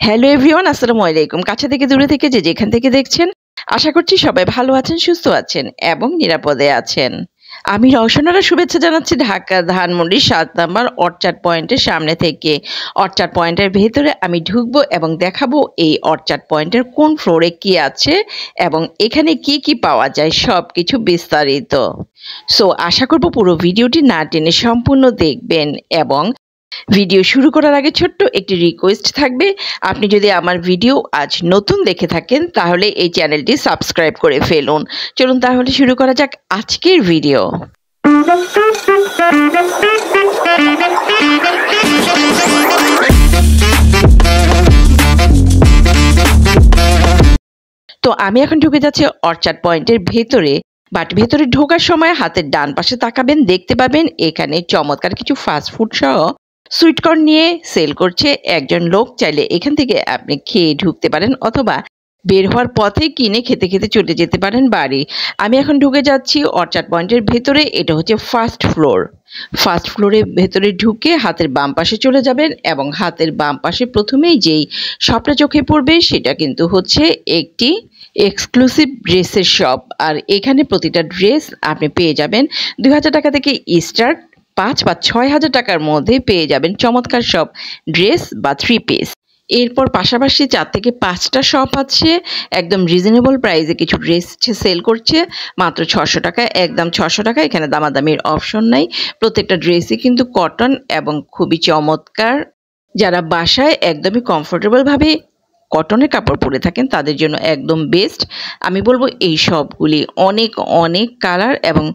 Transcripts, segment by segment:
Hello everyone, আসসালামু আলাইকুম। কাছে থেকে দূরে থেকে যে যেখান থেকে দেখছেন, আশা করছি সবাই ভালো আছেন, সুস্থ আছেন এবং নিরাপদে আছেন। আমি রওশনারা শুভেচ্ছা জানাচ্ছি ঢাকা ধানমন্ডির ৭ নাম্বার অর্চার্ড পয়েন্টের সামনে থেকে। অর্চার্ড পয়েন্টের ভেতরে আমি ঢুকবো এবং দেখাবো এই অর্চার্ড পয়েন্টের কোন ফ্লোরে কি আছে এবং এখানে কি কি পাওয়া যায় সবকিছু বিস্তারিত। সো আশা করব পুরো ভিডিওটি না টেনে সম্পূর্ণ দেখবেন এবং ভিডিও শুরু করার আগে ছোট্ট একটি রিকোয়েস্ট থাকবে, আপনি যদি আমার ভিডিও আজ নতুন দেখে থাকেন তাহলে এই চ্যানেলটি সাবস্ক্রাইব করে ফেলুন। চলুন তাহলে শুরু করা যাক আজকের ভিডিও। তো আমি এখন ঢুকে যাচ্ছি অর্চার্ড পয়েন্টের ভেতরে, বাট ভেতরে ঢোকার সময় হাতের ডান পাশে তাকাবেন, দেখতে পাবেন এখানে চমৎকার কিছু ফাস্টফুড সহ সুইটকর্ন নিয়ে সেল করছে একজন লোক। চাইলে এখান থেকে আপনি খেয়ে ঢুকতে পারেন অথবা বের হওয়ার পথে কিনে খেতে খেতে চলে যেতে পারেন বাড়ি। আমি এখন ঢুকে যাচ্ছি অর্চার্ড পয়েন্টের ভেতরে। এটা হচ্ছে ফার্স্ট ফ্লোর। ফার্স্ট ফ্লোরের ভেতরে ঢুকে হাতের বাম পাশে চলে যাবেন এবং হাতের বাম পাশে প্রথমেই যেই শপটা চোখে পড়বে সেটা কিন্তু হচ্ছে একটি এক্সক্লুসিভ ড্রেসের শপ। আর এখানে প্রতিটা ড্রেস আপনি পেয়ে যাবেন ২,০০০ টাকা থেকে স্টার্ট, ৫ বা ৬,০০০ টাকার মধ্যে পেয়ে যাবেন চমৎকার সব ড্রেস বা 3 পিস। এরপর পাশাপাশি ৪ থেকে ৫টা শপ আছে একদম রিজনেবল প্রাইসে কিছু ড্রেস সেল করছে মাত্র ৬০০ টাকা, একদম ৬০০ টাকা। এখানে দামাদামির অপশন নাই। প্রত্যেকটা ড্রেসই কিন্তু কটন এবং খুবই চমৎকার। যারা বাসায় একদমই কমফোর্টেবলভাবে কটনের কাপড় পরে থাকেন তাদের জন্য একদম বেস্ট। আমি বলবো এই সবগুলি অনেক অনেক কালার এবং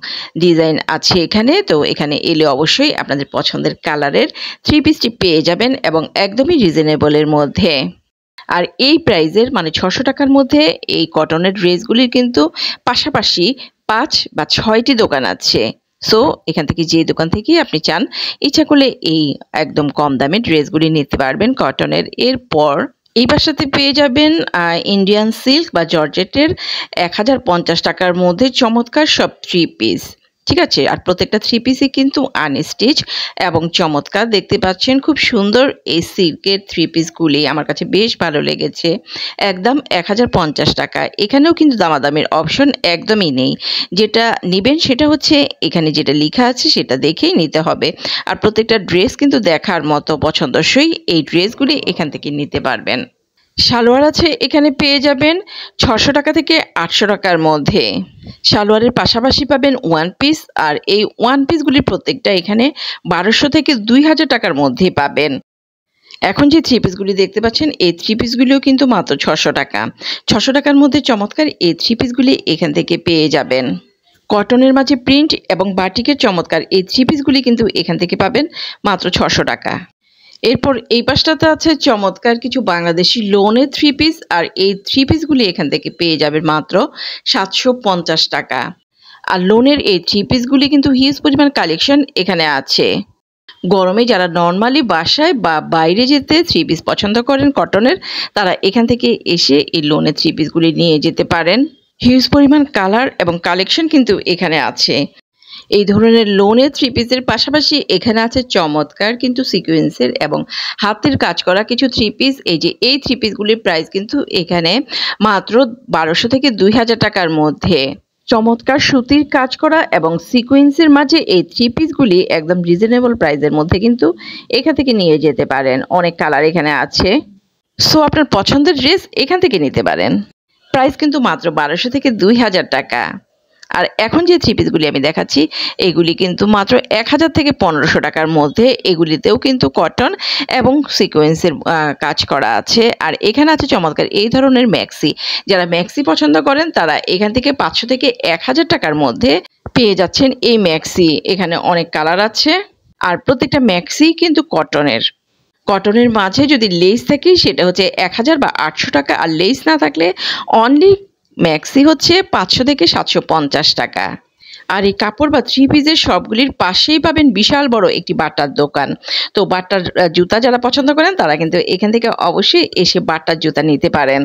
ডিজাইন আছে এখানে। তো এখানে এলে অবশ্যই আপনাদের পছন্দের কালারের 3 পিসটি পেয়ে যাবেন এবং একদমই রিজনেবলের মধ্যে। আর এই প্রাইজের মানে ৬০০ টাকার মধ্যে এই কটনের ড্রেসগুলির কিন্তু পাশাপাশি ৫ বা ৬টি দোকান আছে। সো এখান থেকে যে দোকান থেকেই আপনি চান ইচ্ছা করলে এই একদম কম দামে ড্রেসগুলি নিতে পারবেন কটনের। এরপর এই বাসাতে পেয়ে যাবেন ইন্ডিয়ান সিল্ক বা জর্জেটের ১,০৫০ টাকার মধ্যে চমৎকার সব 3 পিস। ঠিক আছে, আর প্রত্যেকটা 3 পিসই কিন্তু আনস্টিচ এবং চমৎকার। দেখতে পাচ্ছেন খুব সুন্দর এই সিল্কের 3 পিসগুলি আমার কাছে বেশ ভালো লেগেছে। একদম ১,০৫০ টাকা। এখানেও কিন্তু দামাদামির অপশন একদমই নেই। যেটা নেবেন সেটা হচ্ছে এখানে যেটা লেখা আছে সেটা দেখেই নিতে হবে। আর প্রত্যেকটা ড্রেস কিন্তু দেখার মতো পছন্দসই। এই ড্রেসগুলি এখান থেকে নিতে পারবেন। সালোয়ার আছে এখানে পেয়ে যাবেন ৬০০ টাকা থেকে ৮০০ টাকার মধ্যে। সালোয়ারের পাশাপাশি পাবেন 1 পিস, আর এই 1 পিসগুলির প্রত্যেকটা এখানে ১২০০ থেকে ২,০০০ টাকার মধ্যে পাবেন। এখন যে 3 পিসগুলি দেখতে পাচ্ছেন এই 3 পিসগুলিও কিন্তু মাত্র ৬০০ টাকা। ৬০০ টাকার মধ্যে চমৎকার এই 3 পিসগুলি এখান থেকে পেয়ে যাবেন। কটনের মাঝে প্রিন্ট এবং বাটিকের চমৎকার এই 3 পিসগুলি কিন্তু এখান থেকে পাবেন মাত্র ৬০০ টাকা। এরপর এই পাশটাতে আছে চমৎকার কিছু বাংলাদেশি লোনের 3 পিস, আর এই 3 পিসগুলি এখান থেকে পেয়ে যাবেন মাত্র ৭৫০ টাকা। আর লোনের এই 3 পিসগুলি কিন্তু হিউজ পরিমাণ কালেকশন এখানে আছে। গরমে যারা নর্মালি বাসায় বা বাইরে যেতে 3 পিস পছন্দ করেন কটনের, তারা এখান থেকে এসে এই লোনের 3 পিসগুলি নিয়ে যেতে পারেন। হিউজ পরিমাণ কালার এবং কালেকশন কিন্তু এখানে আছে। এই ধরনের লোনের 3 পিসের পাশাপাশি এখানে আছে চমৎকার কিন্তু সিকোয়েন্সের এবং হাতের কাজ করা কিছু 3 পিস। এই 3 পিসগুলির প্রাইস কিন্তু এখানে মাত্র ১২০০ থেকে ২,০০০ টাকার মধ্যে। চমৎকার সুতির কাজ করা এবং সিকোয়েন্সের মাঝে এই 3 পিসগুলি একদম রিজনেবল প্রাইসের মধ্যে কিন্তু এখান থেকে নিয়ে যেতে পারেন। অনেক কালার এখানে আছে। সো আপনার পছন্দের ড্রেস এখান থেকে নিতে পারেন। প্রাইস কিন্তু মাত্র ১২০০ থেকে ২,০০০ টাকা। আর এখন যে 3 পিসগুলি আমি দেখাচ্ছি এগুলি কিন্তু মাত্র ১,০০০ থেকে ১৫০০ টাকার মধ্যে। এগুলিতেও কিন্তু কটন এবং সিকোয়েন্সের কাজ করা আছে। আর এখানে আছে চমৎকার এই ধরনের ম্যাক্সি। যারা ম্যাক্সি পছন্দ করেন তারা এখান থেকে ৫০০ থেকে ১,০০০ টাকার মধ্যে পেয়ে যাচ্ছেন এই ম্যাক্সি। এখানে অনেক কালার আছে আর প্রত্যেকটা ম্যাক্সি কিন্তু কটনের। কটনের মাঝে যদি লেস থাকে সেটা হচ্ছে ১,০০০ বা ৮০০ টাকা, আর লেস না থাকলে অনলি ম্যাক্সি হচ্ছে ৫০০ থেকে ৭৫০ টাকা। আর এই কাপড় বা 3 পিসের সবগুলির পাশেই পাবেন বিশাল বড় একটি বাটার দোকান। তো বাটার জুতা যারা পছন্দ করেন তারা কিন্তু এখান থেকে অবশ্যই এসে বাটার জুতা নিতে পারেন।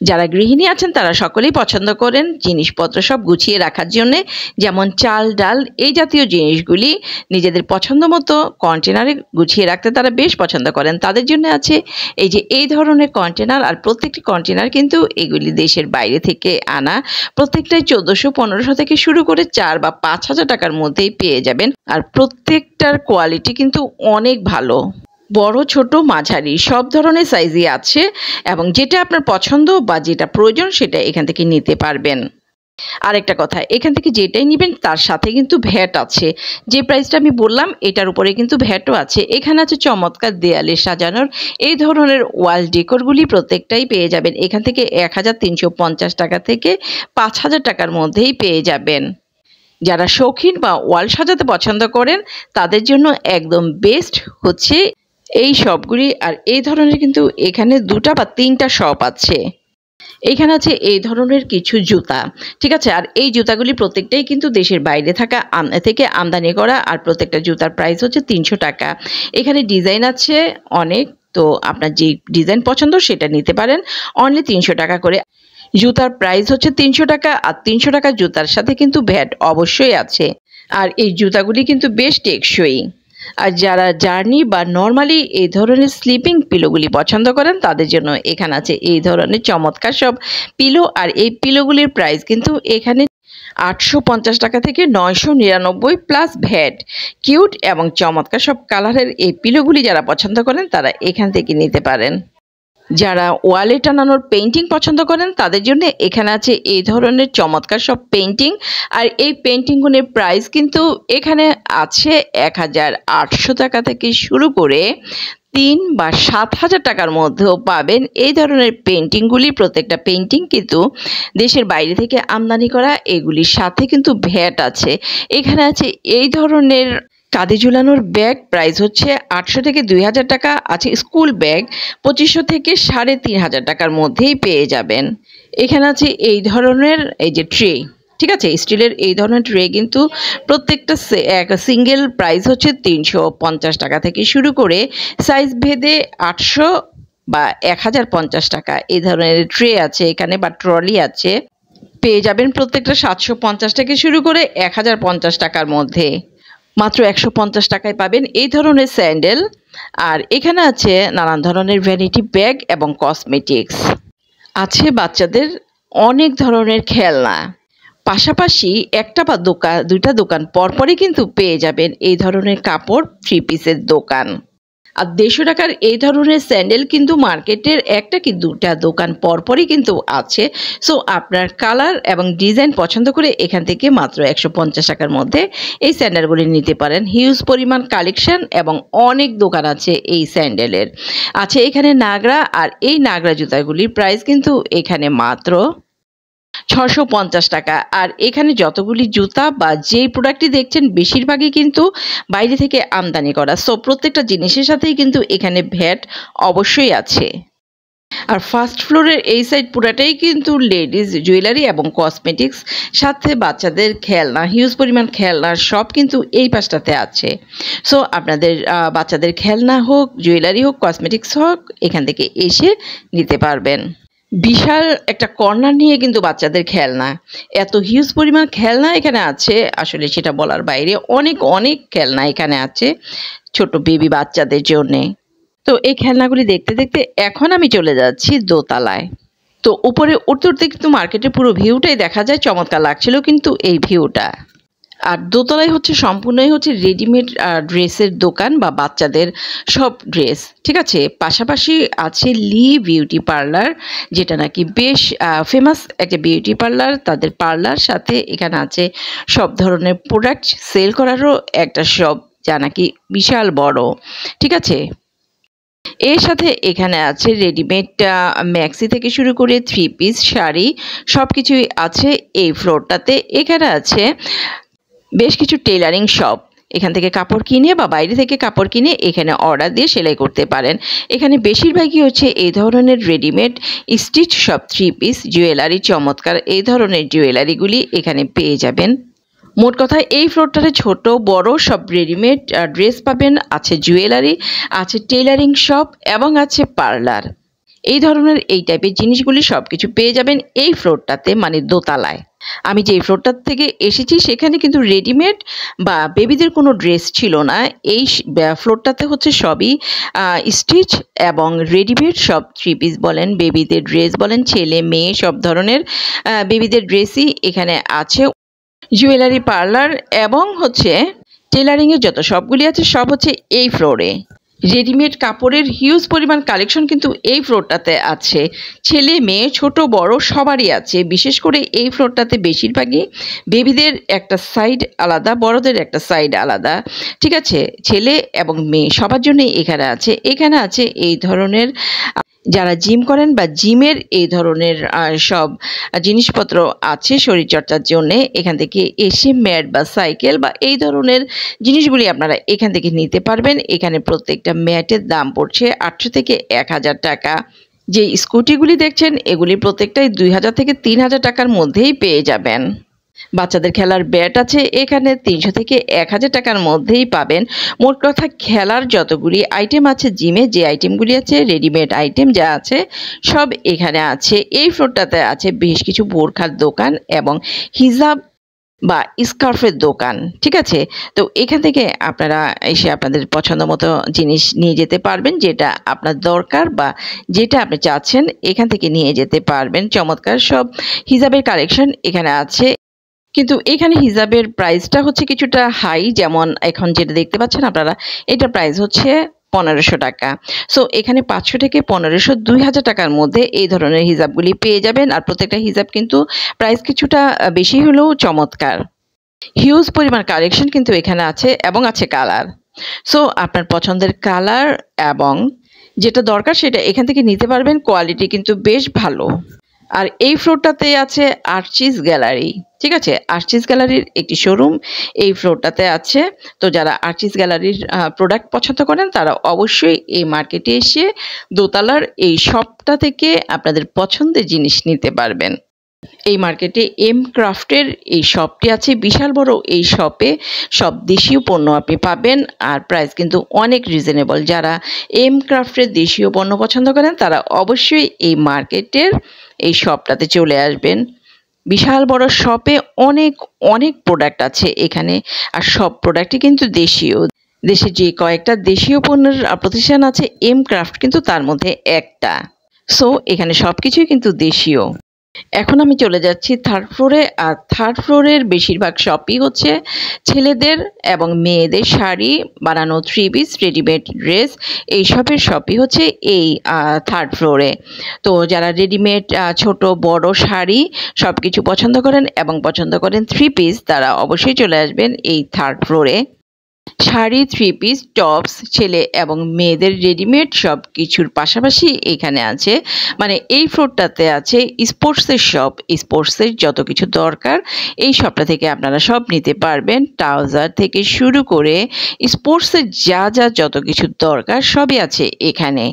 যারা গৃহিণী আছেন তারা সকলেই পছন্দ করেন জিনিসপত্র সব গুছিয়ে রাখার জন্যে, যেমন চাল ডাল এই জাতীয় জিনিসগুলি নিজেদের পছন্দ মতো কন্টেনারে গুছিয়ে রাখতে তারা বেশ পছন্দ করেন। তাদের জন্য আছে এই যে এই ধরনের কন্টেনার, আর প্রত্যেকটি কন্টেনার কিন্তু এগুলি দেশের বাইরে থেকে আনা। প্রত্যেকটাই 1400-1500 থেকে শুরু করে 4 বা 5,000 টাকার মধ্যেই পেয়ে যাবেন। আর প্রত্যেকটার কোয়ালিটি কিন্তু অনেক ভালো, বড় ছোট মাঝারি সব ধরনের সাইজই আছে, এবং যেটা আপনার পছন্দ বা যেটা প্রয়োজন সেটা এখান থেকে নিতে পারবেন। আরেকটা কথা, এখান থেকে যেটাই নেবেন তার সাথে কিন্তু ভ্যাট আছে। যে প্রাইসটা আমি বললাম এটার উপরে কিন্তু ভ্যাটও আছে। এখানে আছে চমৎকার দেয়ালে সাজানোর এই ধরনের ওয়াল ডেকোরগুলি, প্রত্যেকটাই পেয়ে যাবেন এখান থেকে 1,350 টাকা থেকে 5,000 টাকার মধ্যেই পেয়ে যাবেন। যারা শৌখিন বা ওয়াল সাজাতে পছন্দ করেন তাদের জন্য একদম বেস্ট হচ্ছে এই শপগুলি। আর এই ধরনের কিন্তু এখানে 2টা বা 3টা শপ আছে। এইখানে আছে এই ধরনের কিছু জুতা, ঠিক আছে। আর এই জুতাগুলি প্রত্যেকটাই কিন্তু দেশের বাইরে থেকে আমদানি করা, আর প্রত্যেকটা জুতার প্রাইস হচ্ছে 300 টাকা। এখানে ডিজাইন আছে অনেক, তো আপনার যে ডিজাইন পছন্দ সেটা নিতে পারেন। অনলি 300 টাকা করে জুতার প্রাইস হচ্ছে 300 টাকা, আর 300 টাকা জুতার সাথে কিন্তু ভ্যাট অবশ্যই আছে। আর এই জুতাগুলি কিন্তু বেশ টেকসই। আর যারা জার্নি বা নর্মালি এই ধরনের স্লিপিং পিলোগুলি পছন্দ করেন তাদের জন্য এখানে আছে এই ধরনের চমৎকার সব পিলো। আর এই পিলোগুলির প্রাইস কিন্তু এখানে 850 টাকা থেকে 999 প্লাস ভ্যাট। কিউট এবং চমৎকার সব কালারের এই পিলোগুলি যারা পছন্দ করেন তারা এখান থেকে নিতে পারেন। যারা ওয়ালে টানানোর পেইন্টিং পছন্দ করেন তাদের জন্য এখানে আছে এই ধরনের চমৎকার সব পেইন্টিং। আর এই পেইন্টিংগুলির প্রাইস কিন্তু এখানে আছে 1,800 টাকা থেকে শুরু করে 3 বা 7,000 টাকার মধ্যেও পাবেন এই ধরনের পেইন্টিংগুলি। প্রত্যেকটা পেইন্টিং কিন্তু দেশের বাইরে থেকে আমদানি করা, এগুলির সাথে কিন্তু ভ্যাট আছে। এখানে আছে এই ধরনের কাঁধে ঝুলানোর ব্যাগ, প্রাইস হচ্ছে 800 থেকে 2,000 টাকা। আছে স্কুল ব্যাগ 2500 থেকে 3,500 টাকার মধ্যেই পেয়ে যাবেন। এখানে আছে এই ধরনের এই যে ট্রে, ঠিক আছে, স্টিলের এই ধরনের ট্রে কিন্তু প্রত্যেকটা সিঙ্গেল প্রাইস হচ্ছে 350 টাকা থেকে শুরু করে সাইজ ভেদে 800 বা 1,050 টাকা এই ধরনের ট্রে আছে এখানে, বা ট্রলি আছে। পেয়ে যাবেন প্রত্যেকটা 750 থেকে শুরু করে 1,050 টাকার মধ্যে। মাত্র 150 টাকায় পাবেন এই ধরনের স্যান্ডেল। আর এখানে আছে নানান ধরনের ভ্যানিটি ব্যাগ এবং কসমেটিক্স। আছে বাচ্চাদের অনেক ধরনের খেলনা। পাশাপাশি একটা বা দুইটা দোকান পরপরই কিন্তু পেয়ে যাবেন এই ধরনের কাপড় 3 পিসের দোকান। আর 150 টাকার এই ধরনের স্যান্ডেল কিন্তু মার্কেটের একটা কি দুটা দোকান পরপরই কিন্তু আছে। সো আপনার কালার এবং ডিজাইন পছন্দ করে এখান থেকে মাত্র 150 টাকার মধ্যে এই স্যান্ডেলগুলি নিতে পারেন। হিউজ পরিমাণ কালেকশন এবং অনেক দোকান আছে এই স্যান্ডেলের। আছে এখানে নাগরা, আর এই নাগরা জুতাগুলির প্রাইস কিন্তু এখানে মাত্র 650 টাকা। আর এখানে যতগুলি জুতা বা যেই প্রোডাক্টটি দেখছেন বেশিরভাগই কিন্তু বাইরে থেকে আমদানি করা। সো প্রত্যেকটা জিনিসের সাথেই কিন্তু এখানে ভ্যাট অবশ্যই আছে। আর ফার্স্ট ফ্লোরের এই সাইড পুরাটাই কিন্তু লেডিস জুয়েলারি এবং কসমেটিক্স, সাথে বাচ্চাদের খেলনা, হিউজ পরিমাণ খেলনার সব কিন্তু এই পাশটাতে আছে। সো আপনাদের বাচ্চাদের খেলনা হোক, জুয়েলারি হোক, কসমেটিক্স হোক, এখান থেকে এসে নিতে পারবেন। বিশাল একটা কর্নার নিয়ে কিন্তু বাচ্চাদের খেলনা, এত হিউজ পরিমাণ খেলনা এখানে আছে, আসলে সেটা বলার বাইরে। অনেক অনেক খেলনা এখানে আছে ছোট বেবি বাচ্চাদের জন্যে। তো এই খেলনাগুলি দেখতে দেখতে এখন আমি চলে যাচ্ছি দোতলায়। তো উপরে উঠতে উঠতে কিন্তু মার্কেটের পুরো ভিউটাই দেখা যায়। চমৎকার লাগছিল কিন্তু এই ভিউটা। আর দোতলায় হচ্ছে সম্পূর্ণই হচ্ছে রেডিমেড ড্রেসের দোকান বা বাচ্চাদের সব ড্রেস, ঠিক আছে। পাশাপাশি আছে লি বিউটি পার্লার, যেটা নাকি বেশ ফেমাস একটা বিউটি পার্লার। তাদের পার্লার সাথে এখানে আছে সব ধরনের প্রোডাক্ট সেল করারও একটা শপ, যা নাকি বিশাল বড়, ঠিক আছে। এর সাথে এখানে আছে রেডিমেড ম্যাক্সি থেকে শুরু করে 3 পিস শাড়ি সব কিছুই আছে এই ফ্লোরটাতে। এখানে আছে বেশ কিছু টেলারিং শপ, এখান থেকে কাপড় কিনে বা বাইরে থেকে কাপড় কিনে এখানে অর্ডার দিয়ে সেলাই করতে পারেন। এখানে বেশিরভাগই হচ্ছে এই ধরনের রেডিমেড স্টিচ সব 3 পিস জুয়েলারি, চমৎকার এই ধরনের জুয়েলারিগুলি এখানে পেয়ে যাবেন। মোট কথা এই ফ্লোরটাতে ছোট বড় সব রেডিমেড ড্রেস পাবেন, আছে জুয়েলারি, আছে টেলারিং শপ এবং আছে পার্লার। এই ধরনের এই টাইপের জিনিসগুলি সবকিছু পেয়ে যাবেন এই ফ্লোরটাতে, মানে দোতলায়। আমি যে ফ্লোরটার থেকে এসেছি সেখানে কিন্তু রেডিমেড বা বেবিদের কোনো ড্রেস ছিল না। এই ফ্লোরটাতে হচ্ছে সবই স্টিচ এবং রেডিমেড, সব থ্রি পিস বলেন, বেবিদের ড্রেস বলেন, ছেলে মেয়ে সব ধরনের বেবিদের ড্রেসই এখানে আছে। জুয়েলারি পার্লার এবং হচ্ছে টেলারিংয়ের যত সবগুলি আছে সব হচ্ছে এই ফ্লোরে। রেডিমেড কাপড়ের হিউজ পরিমাণ কালেকশন কিন্তু এই ফ্লোরটাতে আছে। ছেলে মেয়ে ছোট বড় সবারই আছে। বিশেষ করে এই ফ্লোরটাতে বেশিরভাগই বেবিদের একটা সাইড আলাদা, বড়দের একটা সাইড আলাদা। ঠিক আছে, ছেলে এবং মেয়ে সবার জন্যই এখানে আছে। এখানে আছে এই ধরনের যারা জিম করেন বা জিমের এই ধরনের সব জিনিসপত্র আছে শরীরচর্চার জন্য। এখান থেকে এসে ম্যাট বা সাইকেল বা এই ধরনের জিনিসগুলি আপনারা এখান থেকে নিতে পারবেন। এখানে প্রত্যেকটা ম্যাটের দাম পড়ছে 800 থেকে 1000 টাকা। যে স্কুটিগুলি দেখছেন এগুলি প্রত্যেকটাই 2000 থেকে 3000 টাকার মধ্যেই পেয়ে যাবেন। বাচ্চাদের খেলার ব্যাট আছে এখানে 300 থেকে 1000 টাকার মধ্যেই পাবেন। মোট কথা খেলার যতগুলি আইটেম আছে জিমে, যে আইটেমগুলি আছে রেডিমেড আইটেম যা আছে সব এখানে আছে। এই ফ্লোরটাতে আছে বেশ কিছু বোরখার দোকান এবং হিজাব বা স্কার্ফের দোকান। ঠিক আছে, তো এখান থেকে আপনারা এসে আপনাদের পছন্দ মতো জিনিস নিয়ে যেতে পারবেন, যেটা আপনার দরকার বা যেটা আপনি চাচ্ছেন এখান থেকে নিয়ে যেতে পারবেন। চমৎকার সব হিজাবের কালেকশন এখানে আছে। কিন্তু এখানে হিজাবের প্রাইসটা হচ্ছে কিছুটা হাই। যেমন এখন যেটা দেখতে পাচ্ছেন আপনারা, এটার প্রাইস হচ্ছে 1500 টাকা। সো এখানে 500 থেকে 1500 2000 টাকার মধ্যে এই ধরনের হিজাবগুলি পেয়ে যাবেন। আর প্রত্যেকটা হিজাব কিন্তু প্রাইস কিছুটা বেশি হলেও চমৎকার। হিউজ পরিমাণ কালেকশন কিন্তু এখানে আছে এবং আছে কালার। সো আপনার পছন্দের কালার এবং যেটা দরকার সেটা এখান থেকে নিতে পারবেন। কোয়ালিটি কিন্তু বেশ ভালো। আর এই ফ্লোরটাতে আছে আর্চিস গ্যালারি। ঠিক আছে, আর্চিস গ্যালারির একটি শোরুম এই ফ্লোরটাতে আছে। তো যারা আর্চিস গ্যালারির প্রোডাক্ট পছন্দ করেন তারা অবশ্যই এই মার্কেটে এসে দোতলার এই শপটা থেকে আপনাদের পছন্দের জিনিস নিতে পারবেন। এই মার্কেটে এম ক্রাফটের এই শপটি আছে, বিশাল বড় এই শপে সব দেশীয় পণ্য আপনি পাবেন। আর প্রাইস কিন্তু অনেক রিজনেবল। যারা এম ক্রাফটের দেশীয় পণ্য পছন্দ করেন তারা অবশ্যই এই মার্কেটের এই শপটাতে চলে আসবেন। বিশাল বড় শপে অনেক অনেক প্রোডাক্ট আছে এখানে, আর সব প্রোডাক্টই কিন্তু দেশীয়। দেশে যে কয়েকটা দেশীয় পণ্যের প্রতিষ্ঠান আছে এম ক্রাফট কিন্তু তার মধ্যে একটা। সো এখানে সব কিছুই কিন্তু দেশীয়। এখন আমি চলে যাচ্ছি থার্ড ফ্লোরে। আর থার্ড ফ্লোরের বেশিরভাগ শপই হচ্ছে ছেলেদের এবং মেয়েদের শাড়ি বানানো, থ্রি পিস, রেডিমেড ড্রেস, এই সবের শপই হচ্ছে এই থার্ড ফ্লোরে। তো যারা রেডিমেড ছোট বড় শাড়ি সব কিছু পছন্দ করেন এবং পছন্দ করেন থ্রি পিস, তারা অবশ্যই চলে আসবেন এই থার্ড ফ্লোরে। শাড়ি, থ্রি পিস, টপস, ছেলে এবং মেয়েদের রেডিমেড সব কিছুর পাশাপাশি এখানে আছে, মানে এই ফ্লোরটাতে আছে স্পোর্টসের শপ। স্পোর্টসের যত কিছু দরকার এই শপটা থেকে আপনারা সব নিতে পারবেন। ট্রাউজার থেকে শুরু করে স্পোর্টসের যা যা যত কিছু দরকার সবই আছে এখানে।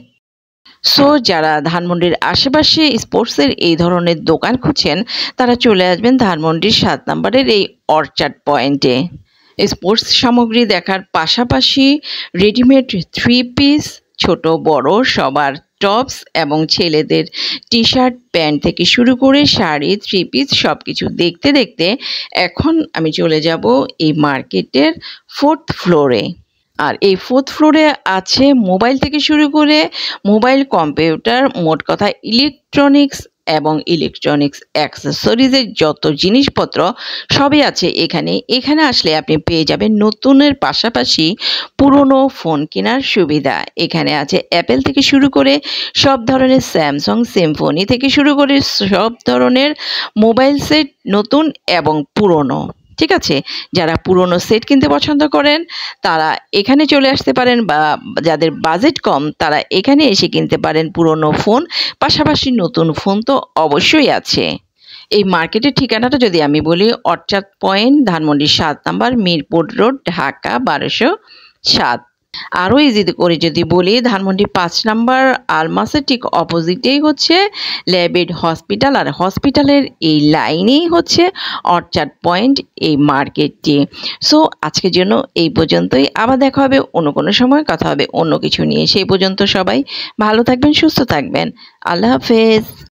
সো যারা ধানমন্ডির আশেপাশে স্পোর্টসের এই ধরনের দোকান খুঁজছেন তারা চলে আসবেন ধানমন্ডির 7 নম্বরের এই অর্চার্ড পয়েন্টে। স্পোর্টস সামগ্রী দেখার পাশাপাশি রেডিমেড থ্রি পিস, ছোট বড় সবার টপস এবং ছেলেদের টি শার্ট প্যান্ট থেকে শুরু করে শাড়ি, থ্রি পিস সব কিছু দেখতে দেখতে এখন আমি চলে যাব এই মার্কেটের 4th ফ্লোরে। আর এই 4th ফ্লোরে আছে মোবাইল থেকে শুরু করে মোবাইল, কম্পিউটার, মোট কথা ইলেকট্রনিক্স এবং ইলেকট্রনিক্স অ্যাক্সেসরিজের যত জিনিসপত্র সবই আছে এখানে। এখানে আসলে আপনি পেয়ে যাবেন নতুনের পাশাপাশি পুরনো ফোন কেনার সুবিধা। এখানে আছে অ্যাপেল থেকে শুরু করে সব ধরনের, স্যামসাং, সিম্ফনি থেকে শুরু করে সব ধরনের মোবাইল সেট, নতুন এবং পুরনো। ঠিক আছে, যারা পুরনো সেট কিনতে পছন্দ করেন তারা এখানে চলে আসতে পারেন, বা যাদের বাজেট কম তারা এখানে এসে কিনতে পারেন পুরনো ফোন, পাশাপাশি নতুন ফোন তো অবশ্যই আছে। এই মার্কেটের ঠিকানাটা যদি আমি বলি, অর্চার্ড পয়েন্ট, ধানমন্ডি 7 নম্বর, মিরপুর রোড, ঢাকা 1207। আরও ইজি করে যদি বলি, ধানমন্ডি ৫ নাম্বার আলমাসের ঠিক অপোজিটেই হচ্ছে ল্যাবেড হসপিটাল, আর হসপিটালের এই লাইনেই হচ্ছে অর্চার্ড পয়েন্ট এই মার্কেটটি। সো আজকের জন্য এই পর্যন্তই, আবার দেখা হবে অন্য কোনো সময়, কথা হবে অন্য কিছু নিয়ে। সেই পর্যন্ত সবাই ভালো থাকবেন, সুস্থ থাকবেন। আল্লাহ হাফেজ।